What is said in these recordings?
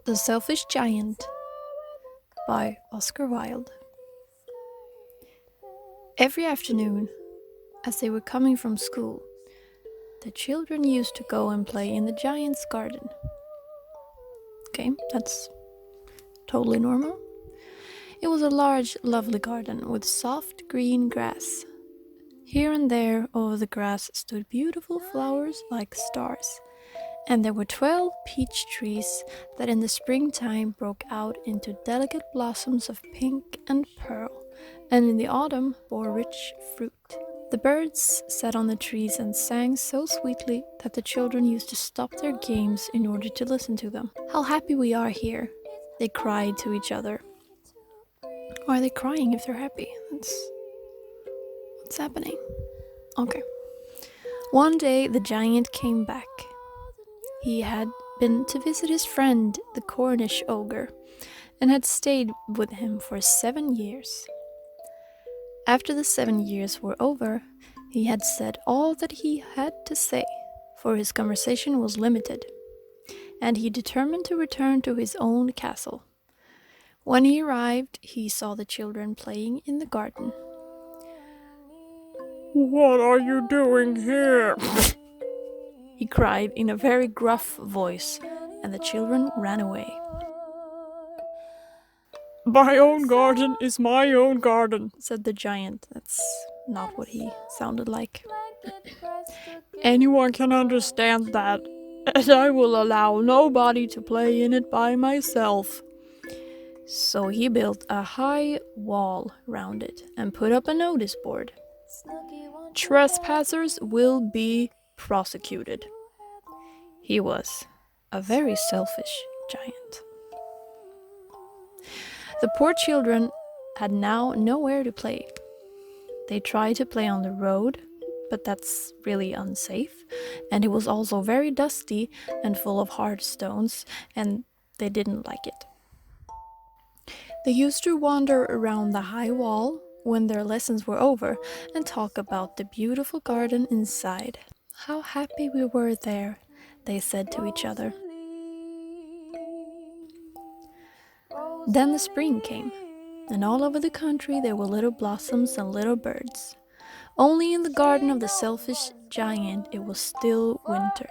The Selfish Giant by Oscar Wilde. Every afternoon, as they were coming from school, the children used to go and play in the giant's garden. Okay, that's totally normal. It was a large, lovely garden with soft green grass. Here and there over the grass stood beautiful flowers like stars. And there were 12 peach trees that in the springtime broke out into delicate blossoms of pink and pearl, and in the autumn bore rich fruit. The birds sat on the trees and sang so sweetly that the children used to stop their games in order to listen to them. "How happy we are here," they cried to each other. Why are they crying if they're happy? What's happening? Okay. One day the giant came back. He had been to visit his friend, the Cornish ogre, and had stayed with him for 7 years. After the 7 years were over, he had said all that he had to say, for his conversation was limited, and he determined to return to his own castle. When he arrived, he saw the children playing in the garden. "What are you doing here?" He cried in a very gruff voice, and the children ran away. "My own garden is my own garden," said the giant. That's not what he sounded like. "Anyone can understand that, and I will allow nobody to play in it by myself." So he built a high wall round it and put up a notice board. "Trespassers will be prosecuted." He was a very selfish giant. The poor children had now nowhere to play. They tried to play on the road, but that's really unsafe, and it was also very dusty and full of hard stones, and they didn't like it. They used to wander around the high wall when their lessons were over and talk about the beautiful garden inside. "How happy we were there," they said to each other. Then the spring came, and all over the country there were little blossoms and little birds. Only in the garden of the selfish giant it was still winter.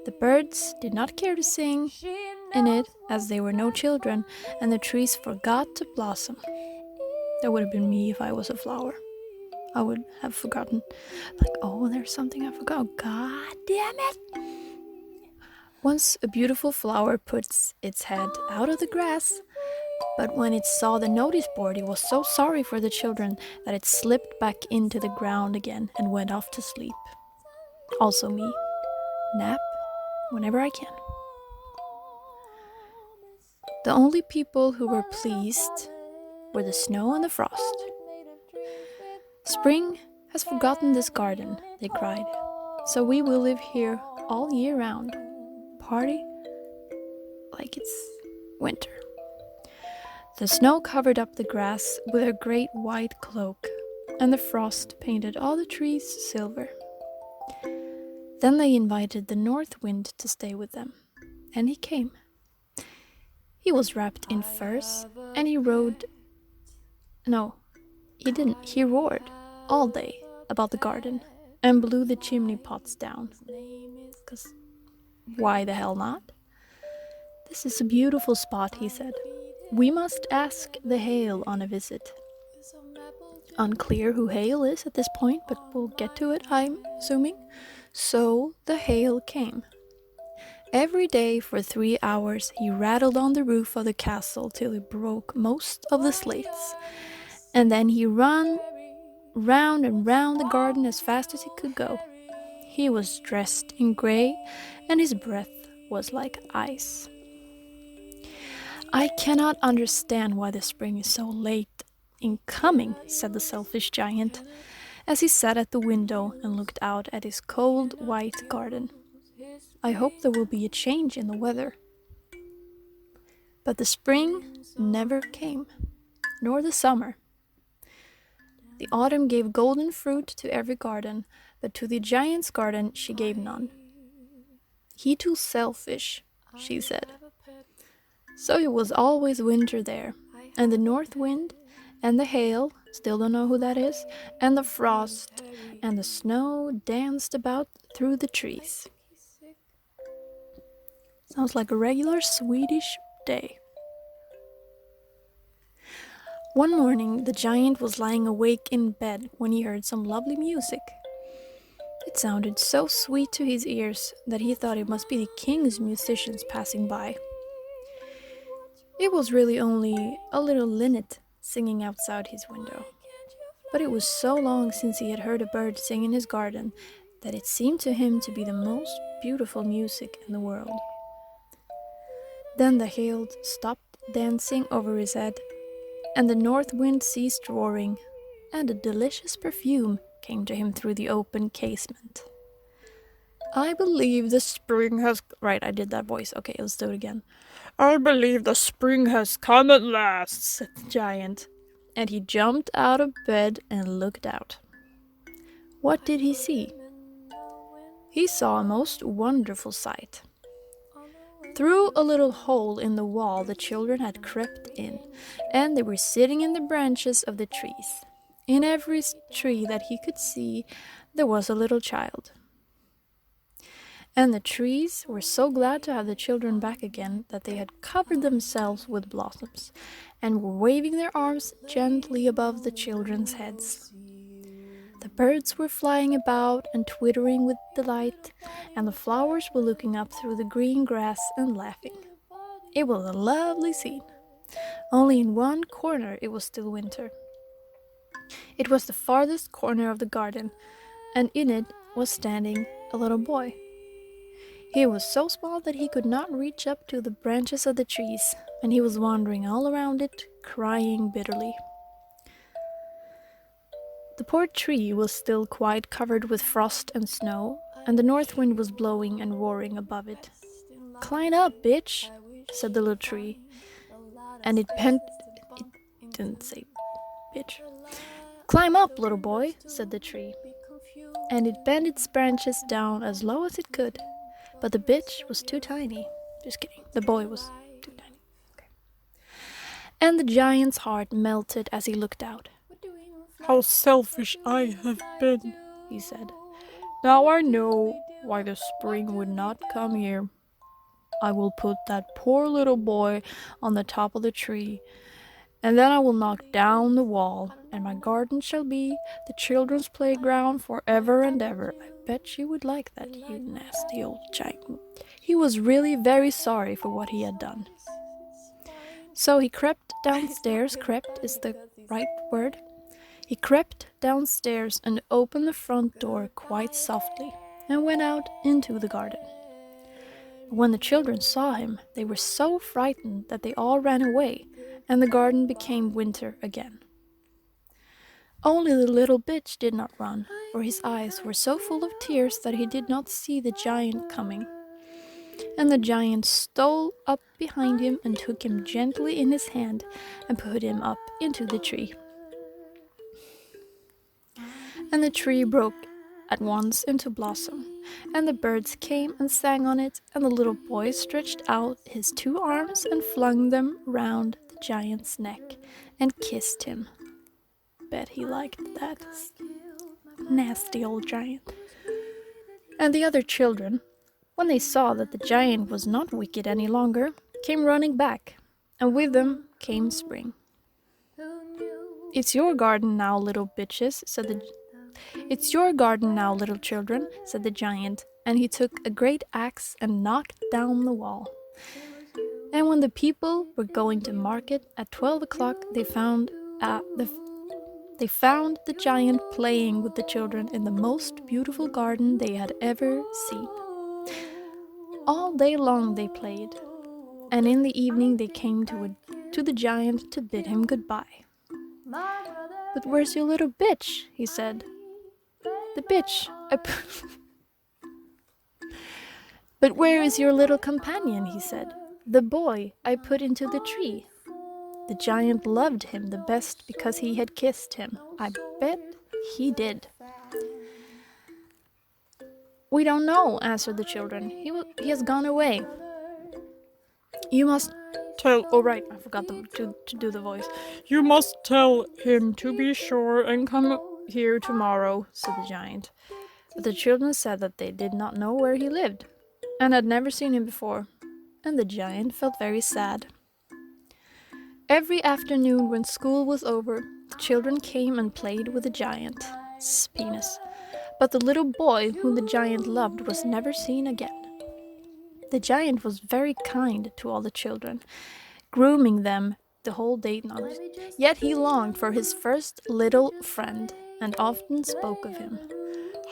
The birds did not care to sing in it, as they were no children, and the trees forgot to blossom. That would have been me if I was a flower. I would have forgotten, like, oh, there's something I forgot. God damn it! Once a beautiful flower puts its head out of the grass, but when it saw the notice board, it was so sorry for the children that it slipped back into the ground again and went off to sleep. Also me. Nap whenever I can. The only people who were pleased were the snow and the frost. "Spring has forgotten this garden," they cried, "so we will live here all year round. Party like it's winter." The snow covered up the grass with a great white cloak, and the frost painted all the trees silver. Then they invited the north wind to stay with them, and he came. He was wrapped in furs, and he roared all day about the garden and blew the chimney pots down. 'Cause why the hell not? "This is a beautiful spot," he said. "We must ask the hail on a visit." Unclear who hail is at this point, but we'll get to it, I'm assuming. So the hail came. Every day for 3 hours he rattled on the roof of the castle till he broke most of the slates, and then he ran round and round the garden as fast as he could go. He was dressed in grey, and his breath was like ice. "I cannot understand why the spring is so late in coming," said the selfish giant, as he sat at the window and looked out at his cold white garden. "I hope there will be a change in the weather." But the spring never came, nor the summer. The autumn gave golden fruit to every garden, but to the giant's garden she gave none. He too selfish she said. So it was always winter there, and the north wind, and the hail, still don't know who that is, and the frost, and the snow danced about through the trees. Sounds like a regular Swedish day. One morning, the giant was lying awake in bed when he heard some lovely music. It sounded so sweet to his ears that he thought it must be the king's musicians passing by. It was really only a little linnet singing outside his window. But it was so long since he had heard a bird sing in his garden that it seemed to him to be the most beautiful music in the world. Then the hail stopped dancing over his head, and the north wind ceased roaring, and a delicious perfume came to him through the open casement. I believe the spring has... Right, I did that voice. Okay, let's do it again. I believe the spring has come at last, said the giant, and he jumped out of bed and looked out. What did he see? He saw a most wonderful sight. Through a little hole in the wall the children had crept in, and they were sitting in the branches of the trees. In every tree that he could see, there was a little child. And the trees were so glad to have the children back again that they had covered themselves with blossoms, and were waving their arms gently above the children's heads. The birds were flying about and twittering with delight, and the flowers were looking up through the green grass and laughing. It was a lovely scene. Only in one corner it was still winter. It was the farthest corner of the garden, and in it was standing a little boy. He was so small that he could not reach up to the branches of the trees, and he was wandering all around it, crying bitterly. The poor tree was still quite covered with frost and snow, and the north wind was blowing and roaring above it. "Climb up, bitch," said the little tree, and it didn't say bitch. "Climb up, little boy," said the tree, and it bent its branches down as low as it could, but the bitch was too tiny. Just kidding, the boy was too tiny. Okay. And the giant's heart melted as he looked out. How selfish I have been, he said. Now I know why the spring would not come here. I will put that poor little boy on the top of the tree, and then I will knock down the wall, and my garden shall be the children's playground forever and ever. I bet you would like that, you nasty old giant. He was really very sorry for what he had done. So he crept downstairs. Crept is the right word. He crept downstairs and opened the front door quite softly and went out into the garden. When the children saw him, they were so frightened that they all ran away, and the garden became winter again. Only the little bitch did not run, for his eyes were so full of tears that he did not see the giant coming. And the giant stole up behind him and took him gently in his hand and put him up into the tree. And the tree broke at once into blossom, and the birds came and sang on it, and the little boy stretched out his 2 arms and flung them round the giant's neck and kissed him. Bet he liked that. Nasty old giant. And the other children, when they saw that the giant was not wicked any longer, came running back, and with them came spring. "It's your garden now, little bitches," "It's your garden now, little children," said the giant, and he took a great axe and knocked down the wall. And when the people were going to market at 12 o'clock, they found the giant playing with the children in the most beautiful garden they had ever seen. All day long they played, and in the evening they came to the giant to bid him goodbye. "But where's your little bitch?" he said. "The bitch But where is your little companion?" he said. "The boy I put into the tree." The giant loved him the best because he had kissed him. I bet he did. "We don't know," answered the children. He has gone away." You must tell... Oh, right, I forgot to do the voice. You must tell him to be sure and come here tomorrow, said the giant. But the children said that they did not know where he lived, and had never seen him before, and the giant felt very sad. Every afternoon when school was over, the children came and played with the giant's penis. But the little boy whom the giant loved was never seen again. The giant was very kind to all the children, grooming them the whole day long. Yet he longed for his first little friend, and often spoke of him.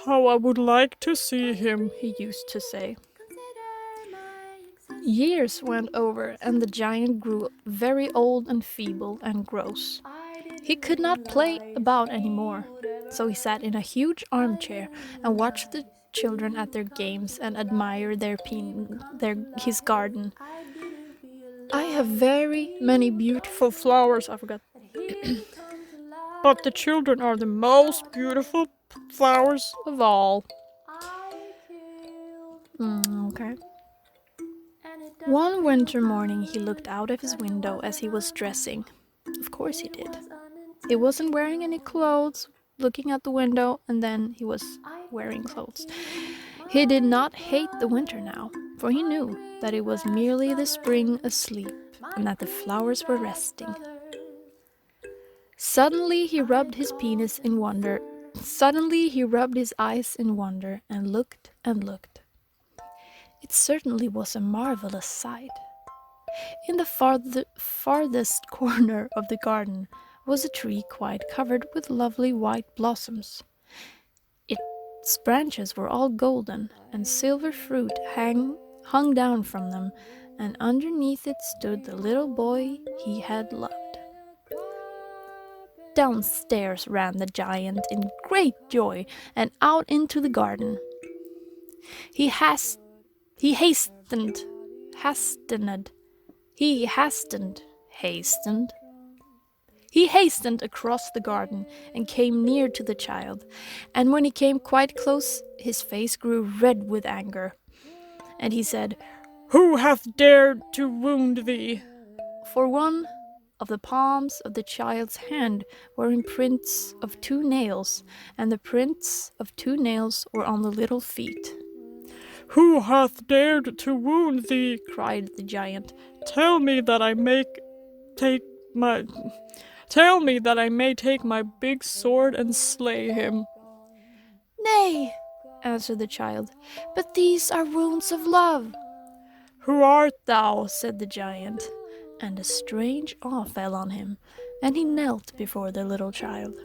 How I would like to see him, he used to say. Years went over, and the giant grew very old and feeble and gross. He could not play about any more, so he sat in a huge armchair and watched the children at their games and admired his garden. I have very many beautiful flowers, I forgot. But the children are the most beautiful flowers of all. Okay. One winter morning he looked out of his window as he was dressing. Of course he did. He wasn't wearing any clothes, looking at the window, and then he was wearing clothes. He did not hate the winter now, for he knew that it was merely the spring asleep and that the flowers were resting. Suddenly he rubbed his penis in wonder. Suddenly he rubbed his eyes in wonder and looked and looked. It certainly was a marvelous sight. In the farthest corner of the garden was a tree quite covered with lovely white blossoms. Its branches were all golden, and silver fruit hung down from them, and underneath it stood the little boy he had loved. Downstairs ran the giant in great joy, and out into the garden. He hastened across the garden and came near to the child, and when he came quite close, his face grew red with anger. And he said, "Who hath dared to wound thee?" For one of the palms of the child's hand were imprints of 2 nails, and the prints of 2 nails were on the little feet. "Who hath dared to wound thee?" cried the giant. Tell me that I may take my big sword and slay him." "Nay," answered the child, "but these are wounds of love." "Who art thou?" said the giant, and a strange awe fell on him, and he knelt before the little child.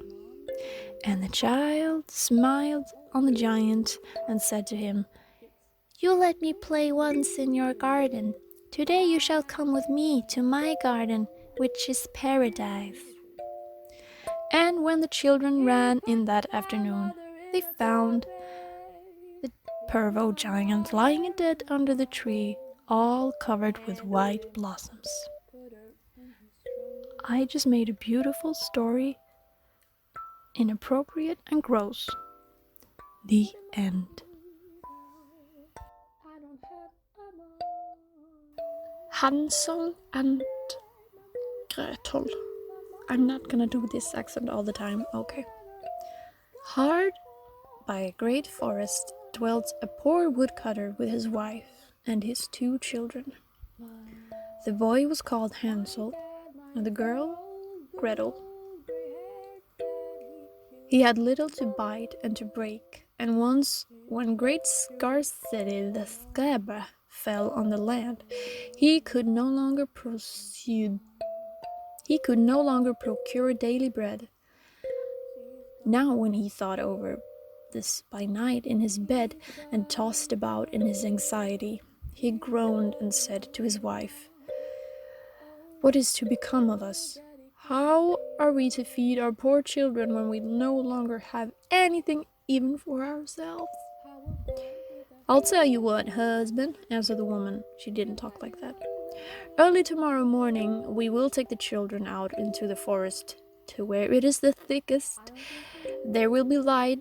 And the child smiled on the giant and said to him, "You let me play once in your garden. Today you shall come with me to my garden, which is paradise." And when the children ran in that afternoon, they found the pervo giant lying dead under the tree, all covered with white blossoms. I just made a beautiful story, inappropriate and gross. The end. Hansel and Gretel. I'm not gonna do this accent all the time, okay. Hard by a great forest dwelt a poor woodcutter with his wife and his 2 children. The boy was called Hansel, and the girl Gretel. He had little to bite and to break, and once, when great scarcity, the scabre, fell on the land, he could no longer procure daily bread. Now when he thought over this by night in his bed and tossed about in his anxiety, he groaned and said to his wife, "What is to become of us? How are we to feed our poor children when we no longer have anything even for ourselves?" "I'll tell you what, husband," answered the woman. She didn't talk like that. "Early tomorrow morning we will take the children out into the forest to where it is the thickest. There will be light.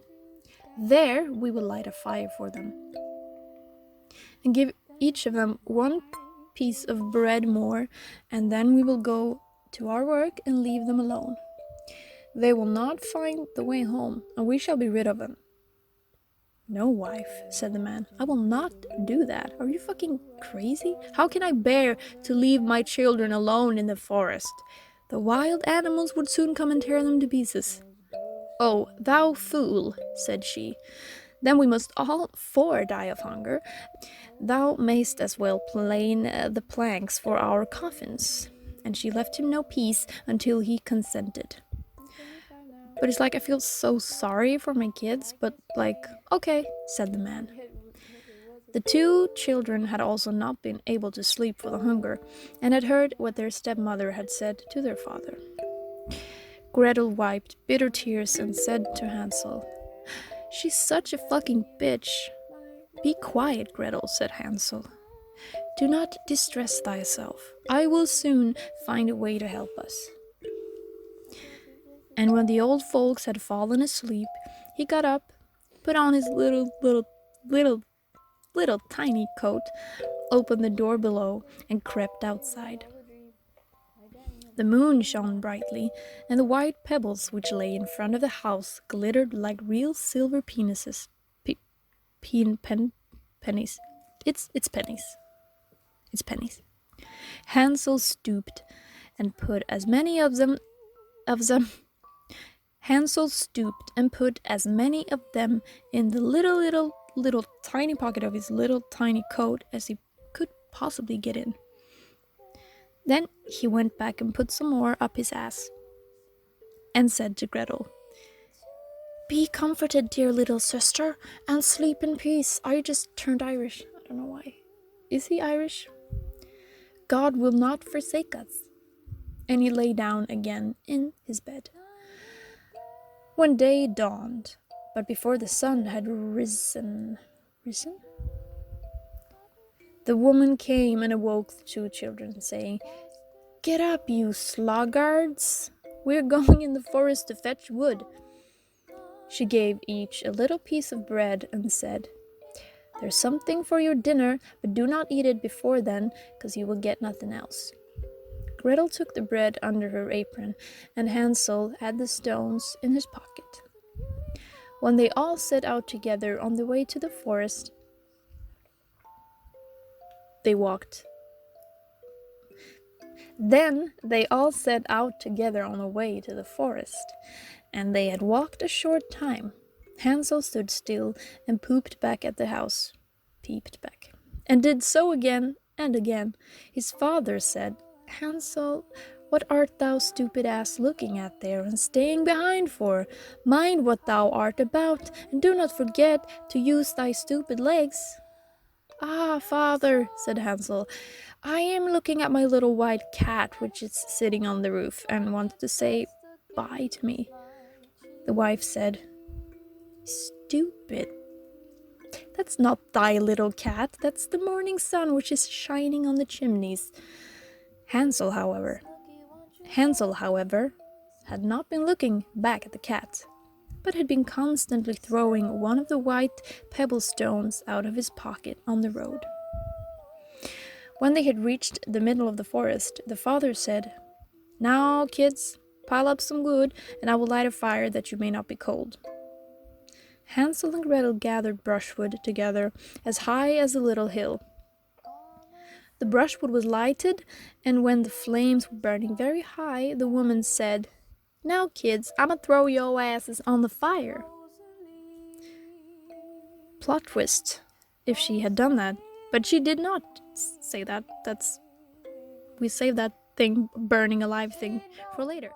There we will light a fire for them and give each of them one piece of bread more, and then we will go to our work and leave them alone. They will not find the way home, and we shall be rid of them." "No, wife," said the man, "I will not do that. Are you fucking crazy? How can I bear to leave my children alone in the forest? The wild animals would soon come and tear them to pieces." "Oh, thou fool," said she, "then we must all four die of hunger. Thou mayst as well plane the planks for our coffins." And she left him no peace until he consented. But it's like, I feel so sorry for my kids, but like, okay, said the man. The two children had also not been able to sleep for the hunger, and had heard what their stepmother had said to their father. Gretel wiped bitter tears and said to Hansel, "She's such a fucking bitch." "Be quiet, Gretel," said Hansel. "Do not distress thyself. I will soon find a way to help us." And when the old folks had fallen asleep, he got up, put on his little tiny coat, opened the door below, and crept outside. The moon shone brightly, and the white pebbles which lay in front of the house glittered like real silver penises. Pennies. It's pennies. It's pennies. Hansel stooped and put as many of them. Hansel stooped and put as many of them in the little tiny pocket of his little tiny coat as he could possibly get in. Then he went back and put some more up his ass and said to Gretel, "Be comforted, dear little sister, and sleep in peace." I just turned Irish. I don't know why. Is he Irish? "God will not forsake us." And he lay down again in his bed. When day dawned, but before the sun had risen, the woman came and awoke the two children, saying, "Get up, you sluggards. We're going in the forest to fetch wood." She gave each a little piece of bread and said, "There's something for your dinner, but do not eat it before then, because you will get nothing else." Gretel took the bread under her apron, and Hansel had the stones in his pocket. When they all set out together on the way to the forest, Then they all set out together on the way to the forest, and they had walked a short time. Hansel stood still and peeped back at the house, and did so again and again. His father said, "Hansel, what art thou, stupid ass, looking at there and staying behind for? Mind what thou art about, and do not forget to use thy stupid legs." "Ah, father," said Hansel, "I am looking at my little white cat which is sitting on the roof and wants to say bye to me." The wife said, "Stupid. That's not thy little cat, that's the morning sun which is shining on the chimneys." Hansel, however, had not been looking back at the cat, but had been constantly throwing one of the white pebble stones out of his pocket on the road. When they had reached the middle of the forest, the father said, "Now, kids, pile up some wood, and I will light a fire that you may not be cold." Hansel and Gretel gathered brushwood together as high as a little hill. The brushwood was lighted, and when the flames were burning very high, the woman said, "Now, kids, I'ma throw your asses on the fire." Plot twist, if she had done that. But she did not say that. We save that thing, burning alive thing, for later.